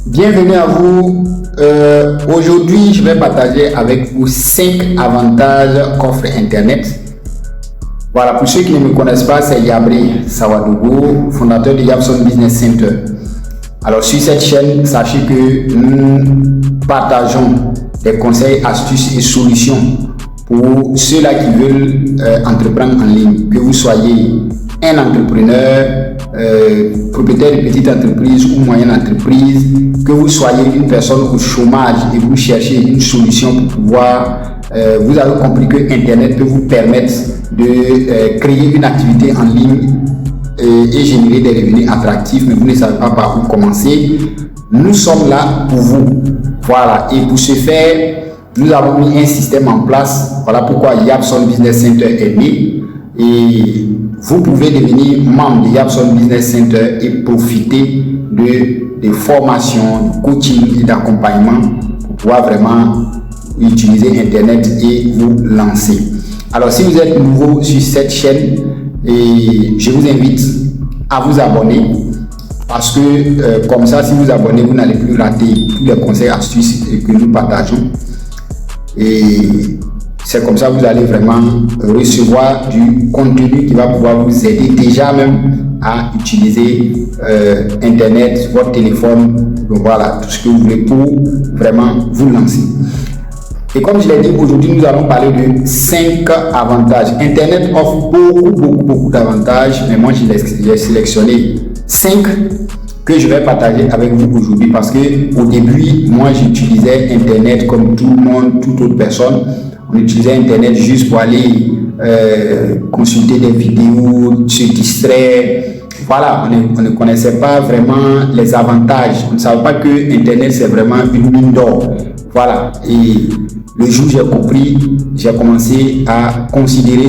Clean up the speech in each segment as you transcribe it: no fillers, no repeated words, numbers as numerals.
Bienvenue à vous. Aujourd'hui, je vais partager avec vous 5 avantages qu'offre Internet. Voilà, pour ceux qui ne me connaissent pas, c'est Yabri Sawadogo, fondateur de Yapson Business Center. Alors, sur cette chaîne, sachez que nous partageons des conseils, astuces et solutions pour ceux-là qui veulent entreprendre en ligne. Que vous soyez un entrepreneur, propriétaire de petite entreprise ou moyenne entreprise, que vous soyez une personne au chômage et vous cherchez une solution pour pouvoir, vous avez compris que Internet peut vous permettre de créer une activité en ligne et générer des revenus attractifs, mais vous ne savez pas par où commencer. Nous sommes là pour vous. Voilà, et pour ce faire, nous avons mis un système en place. Voilà pourquoi Yapson Business Center est né. Et vous pouvez devenir membre de Yapson Business Center et profiter de formations, de coaching et d'accompagnement pour pouvoir vraiment utiliser Internet et vous lancer. Alors, si vous êtes nouveau sur cette chaîne, je vous invite à vous abonner parce que comme ça, si vous abonnez, vous n'allez plus rater tous les conseils, astuces que nous partageons. Et c'est comme ça que vous allez vraiment recevoir du contenu qui va pouvoir vous aider déjà même à utiliser Internet, votre téléphone, donc voilà, tout ce que vous voulez pour vraiment vous lancer. Et comme je l'ai dit, aujourd'hui nous allons parler de 5 avantages. Internet offre beaucoup d'avantages, mais moi j'ai sélectionné 5 que je vais partager avec vous aujourd'hui parce que au début, moi j'utilisais Internet comme tout le monde, toute autre personne. On utilisait Internet juste pour aller consulter des vidéos, se distraire. Voilà, on ne connaissait pas vraiment les avantages. On ne savait pas que Internet c'est vraiment une mine d'or. Voilà, et le jour où j'ai compris, j'ai commencé à considérer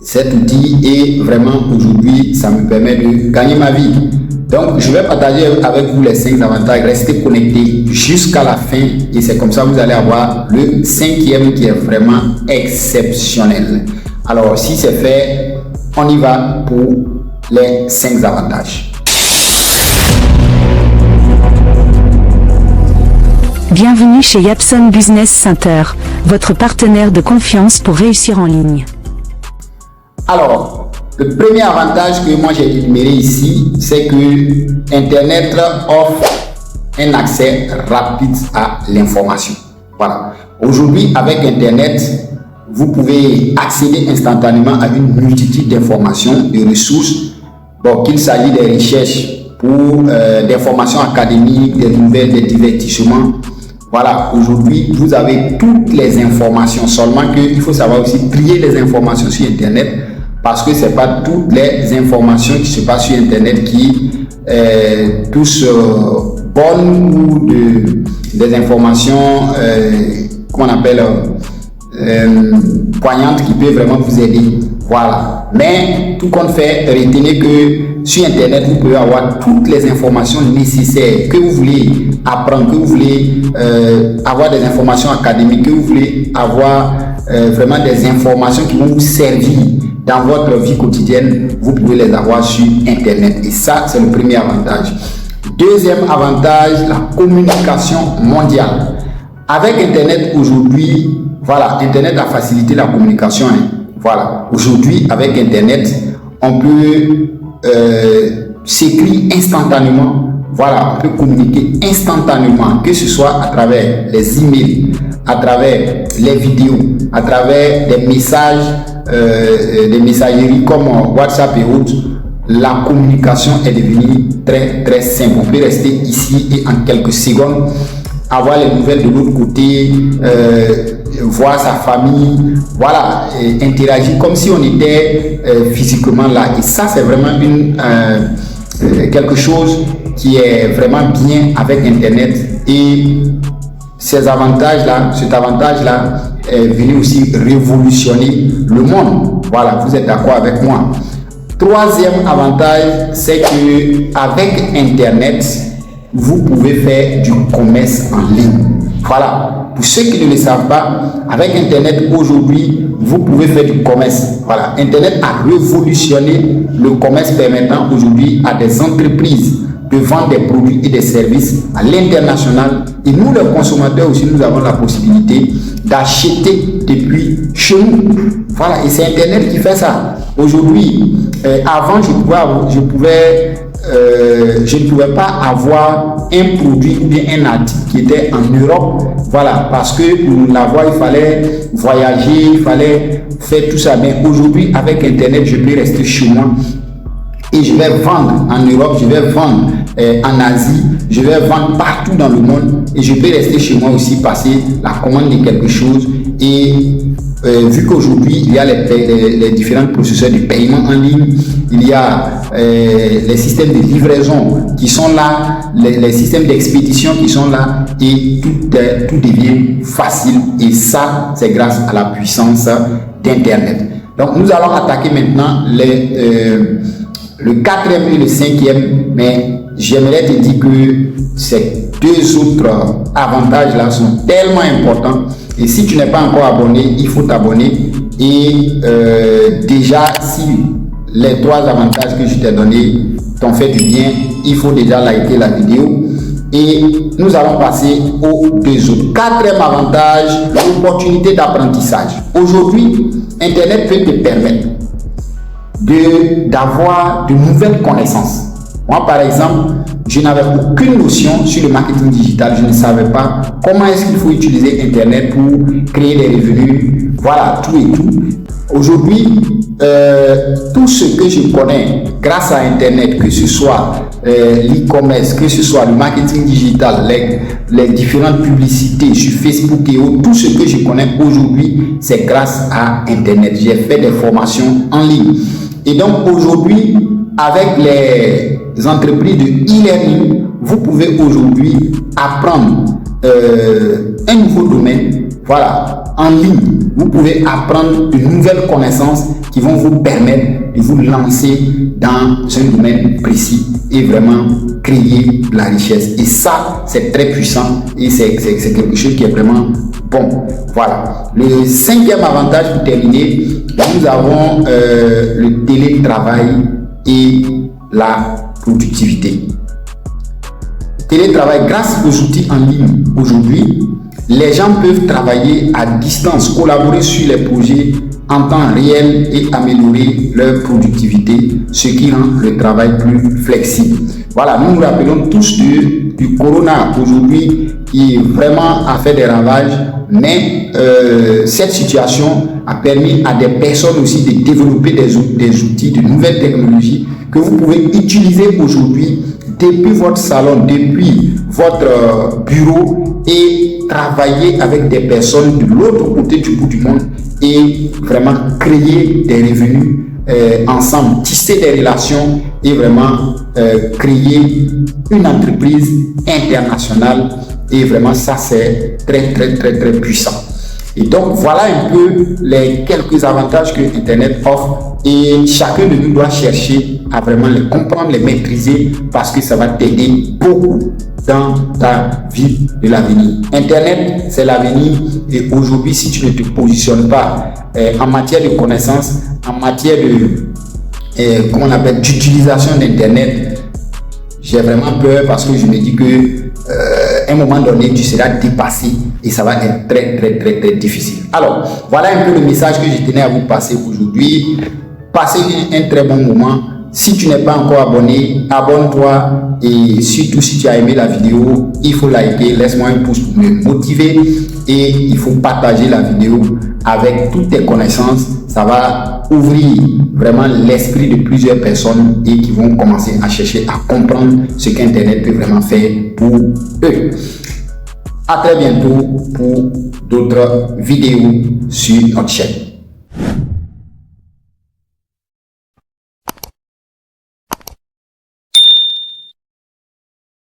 cet outil et vraiment aujourd'hui, ça me permet de gagner ma vie. Donc, je vais partager avec vous les 5 avantages. Restez connectés jusqu'à la fin et c'est comme ça que vous allez avoir le 5e qui est vraiment exceptionnel. Alors, si c'est fait, on y va pour les 5 avantages. Bienvenue chez Yapson Business Center, votre partenaire de confiance pour réussir en ligne. Alors, le premier avantage que moi j'ai énuméré ici, c'est que Internet offre un accès rapide à l'information. Voilà. Aujourd'hui, avec Internet, vous pouvez accéder instantanément à une multitude d'informations, de ressources, bon, qu'il s'agit des recherches pour des formations académiques, des nouvelles, des divertissements. Voilà, aujourd'hui, vous avez toutes les informations, seulement qu'il faut savoir aussi trier les informations sur Internet parce que ce n'est pas toutes les informations qui se passent sur Internet qui tous bonnes ou des informations qu'on appelle poignantes qui peuvent vraiment vous aider. Voilà, mais tout compte fait, retenez que sur Internet, vous pouvez avoir toutes les informations nécessaires que vous voulez apprendre, que vous voulez avoir des informations académiques, que vous voulez avoir vraiment des informations qui vont vous servir dans votre vie quotidienne. Vous pouvez les avoir sur Internet et ça, c'est le premier avantage. Deuxième avantage, la communication mondiale. Avec Internet aujourd'hui, voilà, Internet a facilité la communication. Voilà, aujourd'hui, avec Internet, on peut s'écrire instantanément. Voilà, on peut communiquer instantanément, que ce soit à travers les emails, à travers les vidéos, à travers des messages, des messageries comme WhatsApp et autres. La communication est devenue très simple. On peut rester ici et en quelques secondes avoir les nouvelles de l'autre côté, voir sa famille, voilà, interagir comme si on était physiquement là. Et ça, c'est vraiment quelque chose qui est vraiment bien avec Internet. Et cet avantage-là est venu aussi révolutionner le monde. Voilà, vous êtes d'accord avec moi. Troisième avantage, c'est que avec Internet, vous pouvez faire du commerce en ligne. Voilà, pour ceux qui ne le savent pas, avec Internet aujourd'hui, vous pouvez faire du commerce. Voilà, Internet a révolutionné le commerce permettant aujourd'hui à des entreprises de vendre des produits et des services à l'international. Et nous, les consommateurs aussi, nous avons la possibilité d'acheter depuis chez nous. Voilà, et c'est Internet qui fait ça. Aujourd'hui, avant, je ne pouvais pas avoir un produit ou bien un article qui était en Europe. Voilà, parce que pour l'avoir, il fallait voyager, il fallait faire tout ça. Mais aujourd'hui, avec Internet, je peux rester chez moi et je vais vendre en Europe, je vais vendre en Asie, je vais vendre partout dans le monde et je peux rester chez moi aussi, passer la commande de quelque chose. Et vu qu'aujourd'hui il y a les différents processus de paiement en ligne, il y a les systèmes de livraison qui sont là, les systèmes d'expédition qui sont là, et tout devient facile, et ça c'est grâce à la puissance d'Internet. Donc nous allons attaquer maintenant le quatrième et le cinquième, mais j'aimerais te dire que ces deux autres avantages là sont tellement importants, et si tu n'es pas encore abonné, il faut t'abonner. Et déjà, si les trois avantages que je t'ai donnés t'ont fait du bien, il faut déjà liker la vidéo. Et nous allons passer aux deux autres. Quatrième avantage, l'opportunité d'apprentissage. Aujourd'hui, Internet peut te permettre d'avoir de nouvelles connaissances. Moi, par exemple, je n'avais aucune notion sur le marketing digital. Je ne savais pas comment est-ce qu'il faut utiliser Internet pour créer des revenus. Voilà, tout et tout. Aujourd'hui, tout ce que je connais grâce à Internet, que ce soit l'e-commerce, que ce soit le marketing digital, les différentes publicités sur Facebook et autres, tout ce que je connais aujourd'hui, c'est grâce à Internet. J'ai fait des formations en ligne. Et donc aujourd'hui, avec les entreprises de e-learning, vous pouvez aujourd'hui apprendre un nouveau domaine, voilà, en ligne. Vous pouvez apprendre de nouvelles connaissances qui vont vous permettre de vous lancer dans un domaine précis et vraiment créer de la richesse. Et ça, c'est très puissant et c'est quelque chose qui est vraiment bon. Voilà. Le cinquième avantage pour terminer, nous avons le télétravail et la productivité. Télétravail, grâce aux outils en ligne aujourd'hui, les gens peuvent travailler à distance, collaborer sur les projets en temps réel et améliorer leur productivité, ce qui rend le travail plus flexible. Voilà, nous nous rappelons tous du corona aujourd'hui qui vraiment a fait des ravages, mais cette situation a permis à des personnes aussi de développer des outils, de nouvelles technologies que vous pouvez utiliser aujourd'hui depuis votre salon, depuis votre bureau, et travailler avec des personnes de l'autre côté du bout du monde et vraiment créer des revenus ensemble, tisser des relations et vraiment créer une entreprise internationale. Et vraiment ça c'est très puissant. Et donc voilà un peu les quelques avantages que Internet offre, et chacun de nous doit chercher à vraiment les comprendre, les maîtriser, parce que ça va t'aider beaucoup dans ta vie de l'avenir. Internet, c'est l'avenir, et aujourd'hui, si tu ne te positionnes pas en matière de connaissances, en matière de comment on appelle, d'utilisation d'Internet, j'ai vraiment peur, parce que je me dis que à un moment donné, tu seras dépassé et ça va être très difficile. Alors, voilà un peu le message que je tenais à vous passer aujourd'hui. Passez un très bon moment. Si tu n'es pas encore abonné, abonne-toi, et surtout si tu as aimé la vidéo, il faut liker, laisse-moi un pouce pour me motiver, et il faut partager la vidéo avec toutes tes connaissances. Ça va ouvrir vraiment l'esprit de plusieurs personnes et qui vont commencer à chercher à comprendre ce qu'Internet peut vraiment faire pour eux. À très bientôt pour d'autres vidéos sur notre chaîne.